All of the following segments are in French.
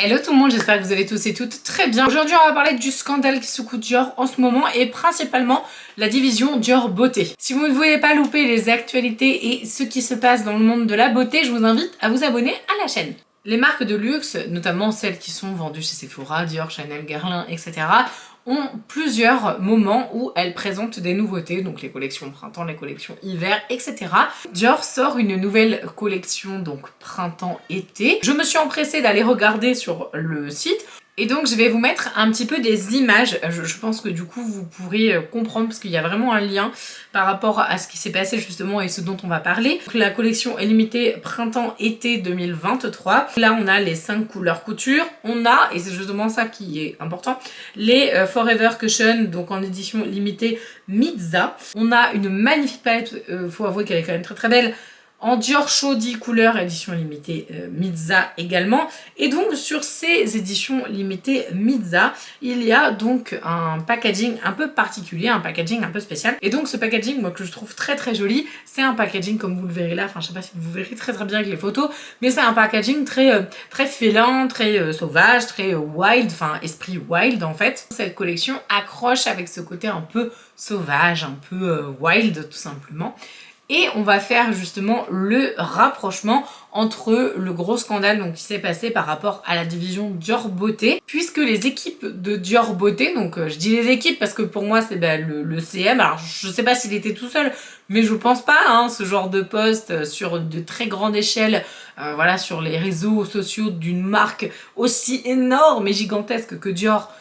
Hello tout le monde, j'espère que vous allez tous et toutes très bien. Aujourd'hui on va parler du scandale qui secoue Dior en ce moment et principalement la division Dior Beauté. Si vous ne voulez pas louper les actualités et ce qui se passe dans le monde de la beauté, je vous invite à vous abonner à la chaîne. Les marques de luxe, notamment celles qui sont vendues chez Sephora, Dior, Chanel, Guerlain, etc. ont plusieurs moments où elles présentent des nouveautés, donc les collections printemps, les collections hiver, etc. Dior sort une nouvelle collection, donc printemps-été. Je me suis empressée d'aller regarder sur le site. Et donc je vais vous mettre un petit peu des images, je pense que du coup vous pourrez comprendre parce qu'il y a vraiment un lien par rapport à ce qui s'est passé justement et ce dont on va parler. Donc, la collection est limitée printemps-été 2023. Là on a les 5 couleurs couture, on a, et c'est justement ça qui est important, les Forever Cushion, donc en édition limitée Mizza. On a une magnifique palette, faut avouer qu'elle est quand même très très belle, en Dior Show 10 couleurs, édition limitée Mizza également. Et donc sur ces éditions limitées Mizza, il y a donc un packaging un peu particulier, un packaging un peu spécial. Et donc ce packaging, moi que je trouve très très joli, c'est un packaging comme vous le verrez là, enfin je sais pas si vous verrez très très bien avec les photos, mais c'est un packaging très, très félin, très sauvage, très wild, enfin esprit wild en fait. Cette collection accroche avec ce côté un peu sauvage, un peu wild tout simplement. Et on va faire justement le rapprochement entre le gros scandale donc, qui s'est passé par rapport à la division Dior Beauté, puisque les équipes de Dior Beauté, donc je dis les équipes parce que pour moi c'est le CM, alors je sais pas s'il était tout seul, mais je pense pas, hein, ce genre de post sur de très grande échelle, voilà, sur les réseaux sociaux d'une marque aussi énorme et gigantesque que Dior.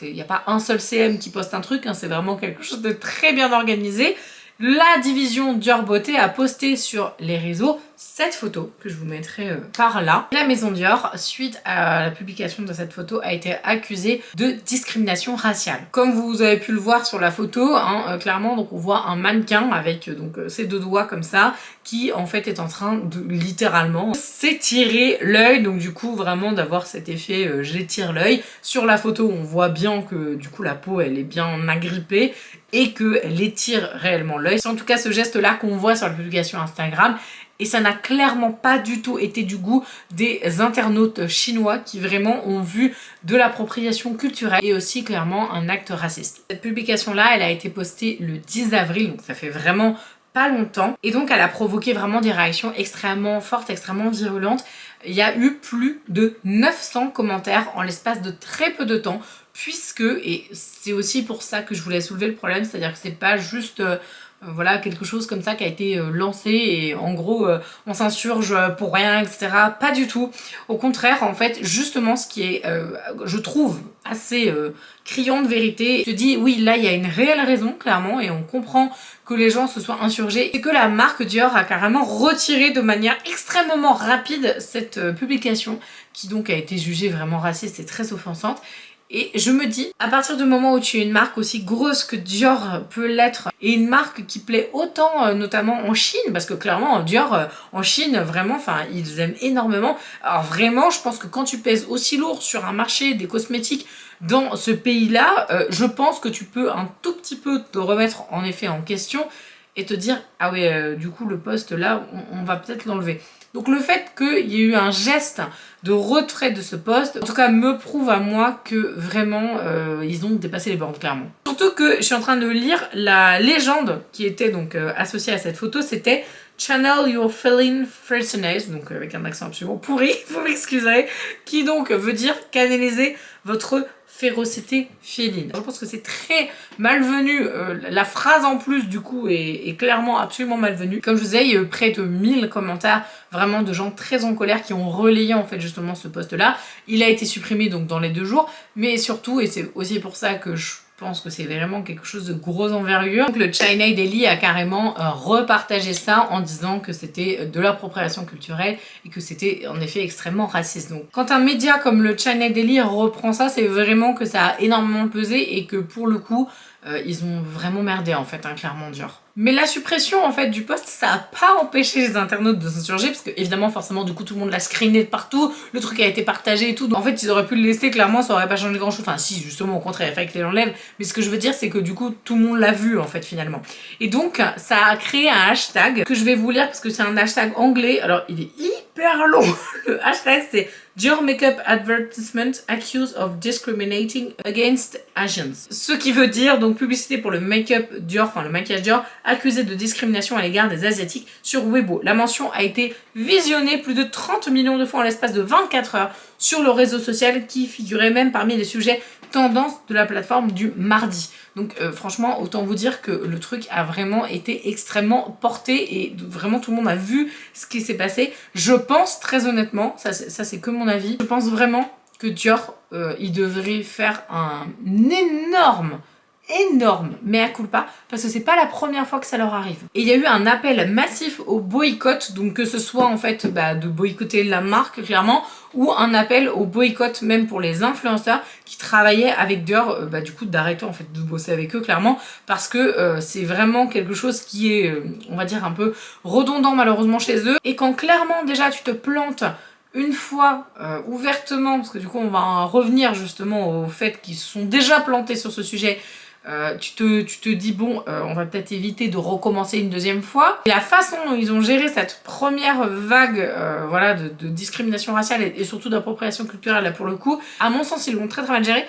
Il n'y a pas un seul CM qui poste un truc, hein, c'est vraiment quelque chose de très bien organisé. La division Dior Beauté a posté sur les réseaux cette photo que je vous mettrai par là. La maison Dior, suite à la publication de cette photo, a été accusée de discrimination raciale. Comme vous avez pu le voir sur la photo, hein, clairement, donc on voit un mannequin avec donc ses deux doigts comme ça, qui en fait est en train de littéralement s'étirer l'œil, donc du coup vraiment d'avoir cet effet j'étire l'œil. Sur la photo, on voit bien que du coup la peau elle est bien agrippée et qu'elle étire réellement l'œil. C'est en tout cas ce geste-là qu'on voit sur la publication Instagram. Et ça n'a clairement pas du tout été du goût des internautes chinois qui vraiment ont vu de l'appropriation culturelle et aussi clairement un acte raciste. Cette publication-là, elle a été postée le 10 avril, donc ça fait vraiment pas longtemps. Et donc elle a provoqué vraiment des réactions extrêmement fortes, extrêmement virulentes. Il y a eu plus de 900 commentaires en l'espace de très peu de temps, puisque, et c'est aussi pour ça que je voulais soulever le problème, c'est-à-dire que c'est pas juste... voilà, quelque chose comme ça qui a été lancé et en gros on s'insurge pour rien, etc. Pas du tout. Au contraire, en fait, justement ce qui est, je trouve, assez criant de vérité, je te dis oui, là il y a une réelle raison, clairement, et on comprend que les gens se soient insurgés et que la marque Dior a carrément retiré de manière extrêmement rapide cette publication qui donc a été jugée vraiment raciste et très offensante. Et je me dis, à partir du moment où tu es une marque aussi grosse que Dior peut l'être, et une marque qui plaît autant, notamment en Chine, parce que clairement, Dior, en Chine, vraiment, enfin, ils aiment énormément. Alors vraiment, je pense que quand tu pèses aussi lourd sur un marché des cosmétiques dans ce pays-là, je pense que tu peux un tout petit peu te remettre en effet en question et te dire, ah ouais, du coup, le poste là, on va peut-être l'enlever. Donc le fait qu'il y ait eu un geste de retrait de ce poste, en tout cas me prouve à moi que vraiment ils ont dépassé les bornes clairement. Surtout que je suis en train de lire la légende qui était donc associée à cette photo, c'était Channel Your Feline Fierceness, donc avec un accent absolument pourri, vous m'excuserez, qui donc veut dire canaliser votre férocité féline. Je pense que c'est très malvenu, la phrase en plus du coup est clairement absolument malvenue. Comme je vous disais, il y a eu près de 1000 commentaires vraiment de gens très en colère qui ont relayé en fait justement ce post là. Il a été supprimé donc dans les 2 jours, mais surtout, et c'est aussi pour ça que je pense que c'est vraiment quelque chose de grosse envergure. Donc le China Daily a carrément repartagé ça en disant que c'était de l'appropriation culturelle et que c'était en effet extrêmement raciste. Donc quand un média comme le China Daily reprend ça, c'est vraiment que ça a énormément pesé et que pour le coup, ils ont vraiment merdé en fait, hein, clairement Dior. Mais la suppression en fait du post, ça a pas empêché les internautes de s'insurger parce que évidemment forcément du coup tout le monde l'a screené de partout, le truc a été partagé et tout, donc en fait ils auraient pu le laisser, clairement ça aurait pas changé grand chose, enfin si justement au contraire il fallait qu'ils l'enlèvent, mais ce que je veux dire c'est que du coup tout le monde l'a vu en fait finalement. Et donc ça a créé un hashtag que je vais vous lire parce que c'est un hashtag anglais, alors il est hyper long, le hashtag c'est Dior Makeup Advertisement accused of discriminating against Asians. Ce qui veut dire, donc publicité pour le make-up Dior, enfin le maquillage Dior, accusé de discrimination à l'égard des Asiatiques sur Weibo. La mention a été visionnée plus de 30 millions de fois en l'espace de 24 heures sur le réseau social qui figurait même parmi les sujets tendance de la plateforme du mardi. Donc franchement, autant vous dire que le truc a vraiment été extrêmement porté et vraiment tout le monde a vu ce qui s'est passé. Je pense très honnêtement, ça c'est que mon avis, je pense vraiment que Dior, il devrait faire un énorme mea culpa parce que c'est pas la première fois que ça leur arrive. Et il y a eu un appel massif au boycott, donc que ce soit en fait de boycotter la marque clairement ou un appel au boycott même pour les influenceurs qui travaillaient avec Dior, du coup d'arrêter en fait de bosser avec eux clairement parce que c'est vraiment quelque chose qui est on va dire un peu redondant malheureusement chez eux et quand clairement déjà tu te plantes une fois ouvertement, parce que du coup on va revenir justement au fait qu'ils se sont déjà plantés sur ce sujet, tu te dis bon, on va peut-être éviter de recommencer une deuxième fois. Et la façon dont ils ont géré cette première vague voilà, de discrimination raciale et surtout d'appropriation culturelle là pour le coup, à mon sens ils l'ont très mal géré.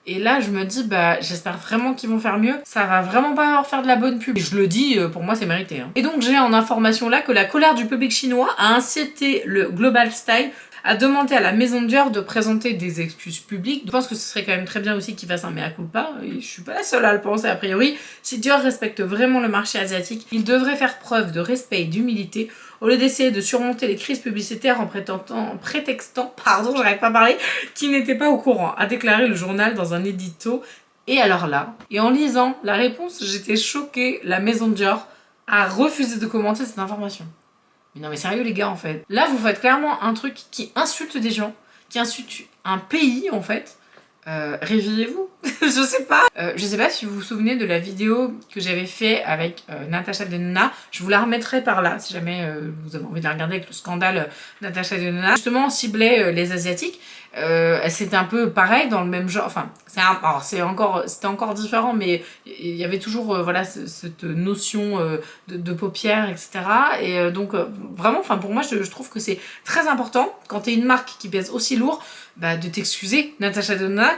Et là, je me dis, j'espère vraiment qu'ils vont faire mieux. Ça va vraiment pas leur faire de la bonne pub. Et je le dis, pour moi, c'est mérité. Hein. Et donc, j'ai en information là que la colère du public chinois a incité le Global Style à demander à la maison Dior de présenter des excuses publiques. Je pense que ce serait quand même très bien aussi qu'ils fassent un mea culpa. Et je suis pas la seule à le penser a priori. Si Dior respecte vraiment le marché asiatique, il devrait faire preuve de respect et d'humilité au lieu d'essayer de surmonter les crises publicitaires en prétextant, j'arrive pas à parler, qu'il n'était pas au courant, a déclaré le journal dans un édito. Et alors là, et en lisant la réponse, j'étais choquée, la maison Dior a refusé de commenter cette information. Mais non mais sérieux les gars en fait. Là vous faites clairement un truc qui insulte des gens, qui insulte un pays en fait. Réveillez-vous. Je sais pas si vous vous souvenez de la vidéo que j'avais fait avec Natasha Denona. Je vous la remettrai par là si jamais vous avez envie de la regarder avec le scandale Natasha Denona. Justement on ciblait les Asiatiques. C'était un peu pareil dans le même genre. Enfin, c'était encore différent, mais il y avait toujours voilà cette notion de paupières, etc. Et donc vraiment, enfin pour moi, je trouve que c'est très important quand t'es une marque qui pèse aussi lourd, de t'excuser. Natasha Denona,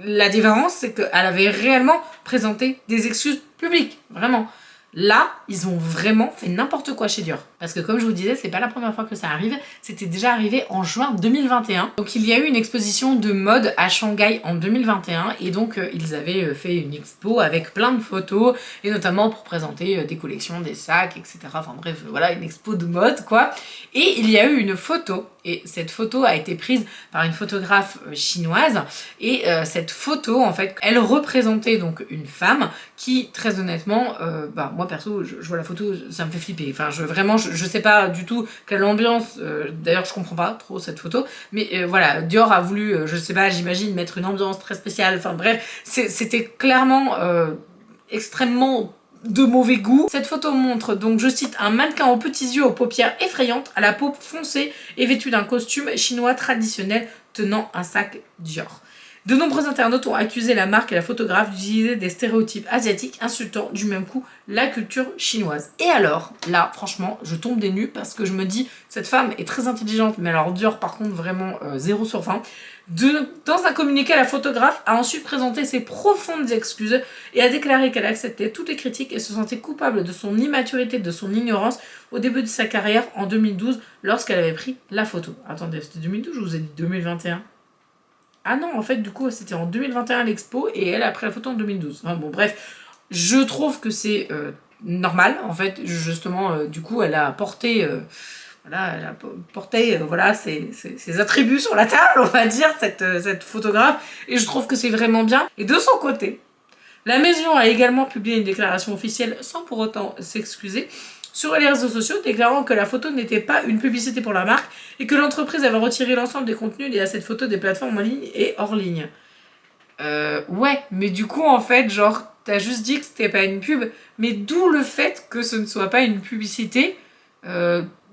la différence, c'est qu'elle avait réellement présenté des excuses publiques, vraiment. Là, ils ont vraiment fait n'importe quoi chez Dior. Parce que comme je vous disais, c'est pas la première fois que ça arrive, c'était déjà arrivé en juin 2021. Donc il y a eu une exposition de mode à Shanghai en 2021 et donc ils avaient fait une expo avec plein de photos et notamment pour présenter des collections, des sacs, etc. Enfin bref, voilà, une expo de mode quoi. Et il y a eu une photo et cette photo a été prise par une photographe chinoise et cette photo en fait, elle représentait donc une femme qui très honnêtement, moi perso, je vois la photo, ça me fait flipper. Enfin, je sais pas du tout quelle ambiance, d'ailleurs je comprends pas trop cette photo, mais voilà, Dior a voulu, je sais pas, j'imagine mettre une ambiance très spéciale, enfin bref, c'était clairement extrêmement de mauvais goût. Cette photo montre donc, je cite, un mannequin aux petits yeux aux paupières effrayantes, à la peau foncée et vêtu d'un costume chinois traditionnel tenant un sac Dior. De nombreux internautes ont accusé la marque et la photographe d'utiliser des stéréotypes asiatiques insultant du même coup la culture chinoise. Et alors, là, franchement, je tombe des nues parce que je me dis, cette femme est très intelligente, mais alors Dior, par contre, vraiment 0 sur 20. Dans un communiqué, la photographe a ensuite présenté ses profondes excuses et a déclaré qu'elle acceptait toutes les critiques et se sentait coupable de son immaturité, de son ignorance au début de sa carrière en 2012 lorsqu'elle avait pris la photo. Attendez, c'était 2012 ou je vous ai dit 2021 ? Ah non, en fait, du coup, c'était en 2021 l'expo et elle a pris la photo en 2012. Enfin bon, bref, je trouve que c'est normal. En fait, justement, du coup, elle a porté... ses attributs sur la table, on va dire, cette photographe. Et je trouve que c'est vraiment bien. Et de son côté, la maison a également publié une déclaration officielle sans pour autant s'excuser sur les réseaux sociaux, déclarant que la photo n'était pas une publicité pour la marque et que l'entreprise avait retiré l'ensemble des contenus liés à cette photo des plateformes en ligne et hors ligne. Ouais, mais du coup, en fait, genre, t'as juste dit que c'était pas une pub, mais d'où le fait que ce ne soit pas une publicité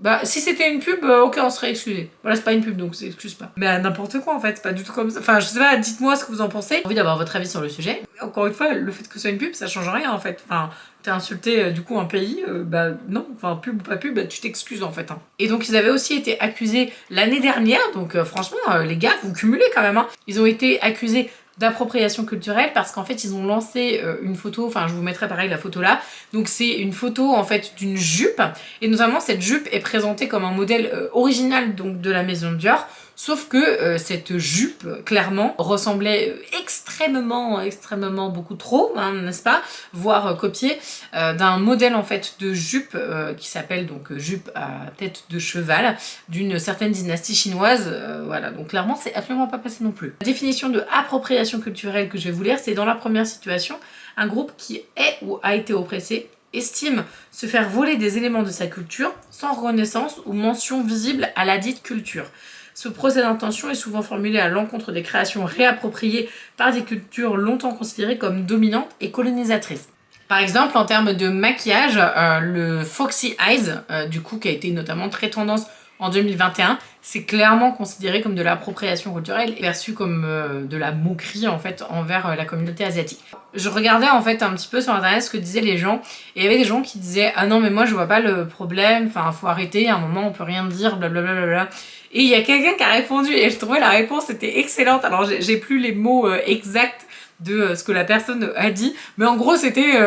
Bah, si c'était une pub, ok, on serait excusé. Voilà, c'est pas une pub, donc c'est excuse pas. Mais n'importe quoi, en fait, c'est pas du tout comme ça. Enfin, je sais pas, dites-moi ce que vous en pensez. J'ai envie d'avoir votre avis sur le sujet. Encore une fois, le fait que ce soit une pub, ça change rien, en fait. Enfin, t'as insulté, du coup, un pays, bah non. Enfin, pub ou pas pub, bah, tu t'excuses, en fait. Hein. Et donc, ils avaient aussi été accusés l'année dernière. Donc, franchement, les gars, vous cumulez quand même. Hein. Ils ont été accusés d'appropriation culturelle parce qu'en fait ils ont lancé une photo, enfin je vous mettrai pareil la photo là, donc c'est une photo en fait d'une jupe et notamment cette jupe est présentée comme un modèle original donc de la maison Dior, sauf que cette jupe clairement ressemblait extrêmement beaucoup trop, hein, n'est-ce pas, voire copiée d'un modèle en fait de jupe qui s'appelle donc jupe à tête de cheval d'une certaine dynastie chinoise, voilà, donc clairement c'est absolument pas passé non plus. La définition de appropriation culturelle que je vais vous lire, c'est dans la première situation, un groupe qui est ou a été oppressé estime se faire voler des éléments de sa culture sans reconnaissance ou mention visible à la dite culture. Ce procès d'intention est souvent formulé à l'encontre des créations réappropriées par des cultures longtemps considérées comme dominantes et colonisatrices. Par exemple, en termes de maquillage, le Foxy Eyes, du coup, qui a été notamment très tendance en 2021, c'est clairement considéré comme de l'appropriation culturelle et perçu comme de la moquerie en fait envers la communauté asiatique. Je regardais en fait un petit peu sur internet ce que disaient les gens et il y avait des gens qui disaient ah non mais moi je vois pas le problème, enfin faut arrêter, à un moment on peut rien dire, blablabla. Et il y a quelqu'un qui a répondu et je trouvais la réponse était excellente. Alors j'ai plus les mots exacts de ce que la personne a dit, mais en gros c'était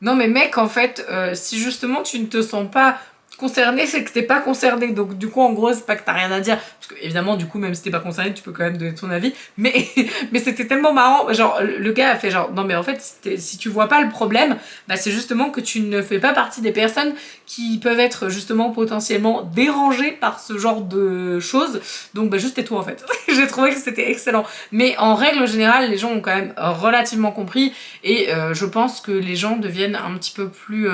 non mais mec en fait si justement tu ne te sens pas concerné, c'est que t'es pas concerné, donc du coup en gros c'est pas que t'as rien à dire, parce que évidemment du coup même si t'es pas concerné tu peux quand même donner ton avis, mais mais c'était tellement marrant, genre le gars a fait genre non mais en fait si tu vois pas le problème, bah c'est justement que tu ne fais pas partie des personnes qui peuvent être justement potentiellement dérangées par ce genre de choses, donc bah juste tais-toi en fait. J'ai trouvé que c'était excellent, mais en règle générale les gens ont quand même relativement compris et je pense que les gens deviennent un petit peu plus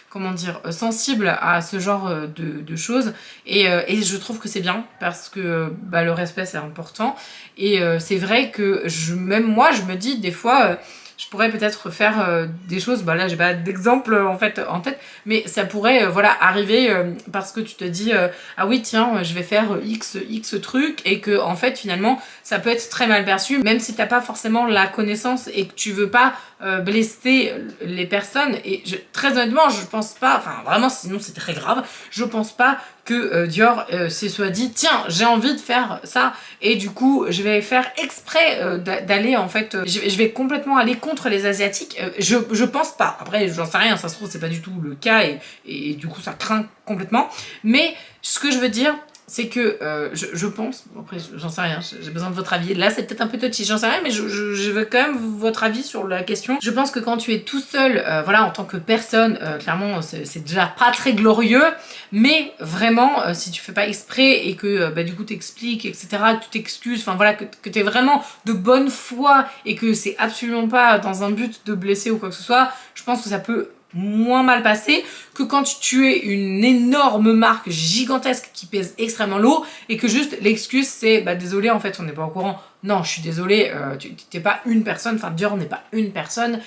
comment dire, sensible à ce genre de choses et je trouve que c'est bien parce que bah, le respect c'est important et c'est vrai que même moi je me dis des fois je pourrais peut-être faire des choses, bah là j'ai pas d'exemple en fait en tête, mais ça pourrait voilà arriver parce que tu te dis ah oui tiens je vais faire x truc et que en fait finalement ça peut être très mal perçu même si t'as pas forcément la connaissance et que tu veux pas blesser les personnes et très honnêtement je pense pas, enfin vraiment sinon c'est très grave, je pense pas que Dior s'est soit dit tiens j'ai envie de faire ça et du coup je vais faire exprès d'aller en fait je vais complètement aller contre les asiatiques, je pense pas, après j'en sais rien, ça se trouve c'est pas du tout le cas et du coup ça craint complètement, mais ce que je veux dire c'est que je pense, après j'en sais rien, j'ai besoin de votre avis, là c'est peut-être un peu touchy, j'en sais rien, mais je veux quand même votre avis sur la question. Je pense que quand tu es tout seul, voilà, en tant que personne, clairement c'est déjà pas très glorieux, mais vraiment si tu fais pas exprès et que bah, du coup t'expliques, etc., que tu t'excuses, enfin voilà, que t'es vraiment de bonne foi et que c'est absolument pas dans un but de blesser ou quoi que ce soit, je pense que ça peut moins mal passé que quand tu es une énorme marque gigantesque qui pèse extrêmement lourd et que juste l'excuse c'est bah désolé en fait on n'est pas au courant, non je suis désolée, tu t'es pas une personne, enfin Dior n'est pas une personne,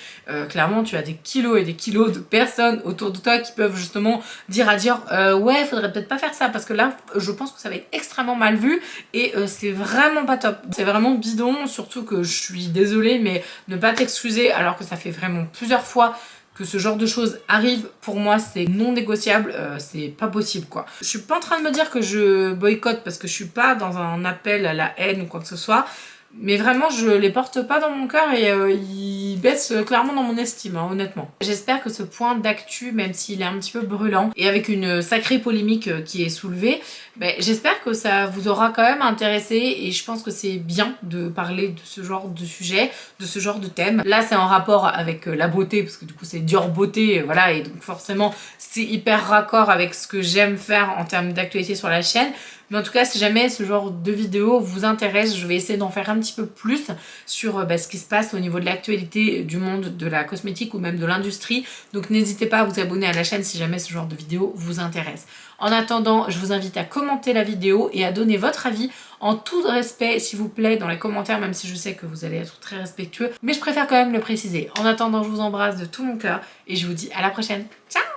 clairement tu as des kilos et des kilos de personnes autour de toi qui peuvent justement dire à Dior ouais faudrait peut-être pas faire ça parce que là je pense que ça va être extrêmement mal vu et c'est vraiment pas top, c'est vraiment bidon, surtout que je suis désolée mais ne pas t'excuser alors que ça fait vraiment plusieurs fois que ce genre de choses arrive, pour moi c'est non négociable, c'est pas possible quoi. Je suis pas en train de me dire que je boycotte parce que je suis pas dans un appel à la haine ou quoi que ce soit, mais vraiment je les porte pas dans mon cœur et ils baissent clairement dans mon estime, hein, honnêtement. J'espère que ce point d'actu, même s'il est un petit peu brûlant et avec une sacrée polémique qui est soulevée, ben, j'espère que ça vous aura quand même intéressé et je pense que c'est bien de parler de ce genre de sujet, de ce genre de thème. Là c'est en rapport avec la beauté parce que du coup c'est Dior beauté, voilà, et donc forcément c'est hyper raccord avec ce que j'aime faire en termes d'actualité sur la chaîne. Mais en tout cas, si jamais ce genre de vidéo vous intéresse, je vais essayer d'en faire un petit peu plus sur ce qui se passe au niveau de l'actualité du monde de la cosmétique ou même de l'industrie. Donc n'hésitez pas à vous abonner à la chaîne si jamais ce genre de vidéo vous intéresse. En attendant, je vous invite à commenter la vidéo et à donner votre avis en tout respect, s'il vous plaît, dans les commentaires, même si je sais que vous allez être très respectueux. Mais je préfère quand même le préciser. En attendant, je vous embrasse de tout mon cœur et je vous dis à la prochaine. Ciao!